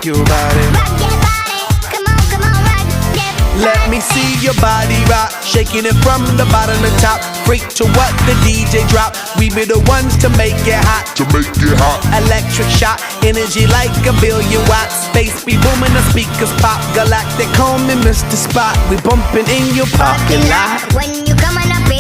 rock your body. Rock your body, come on, rock your body. Let me see your body rock, shaking it from the bottom to top. Freak to what the DJ drop. We be the ones to make it hot. Electric shock, energy like a billion watts. Space be booming, the speakers pop. Galactic, call me Mr. Spot. We bumping in your parking lot. When you coming up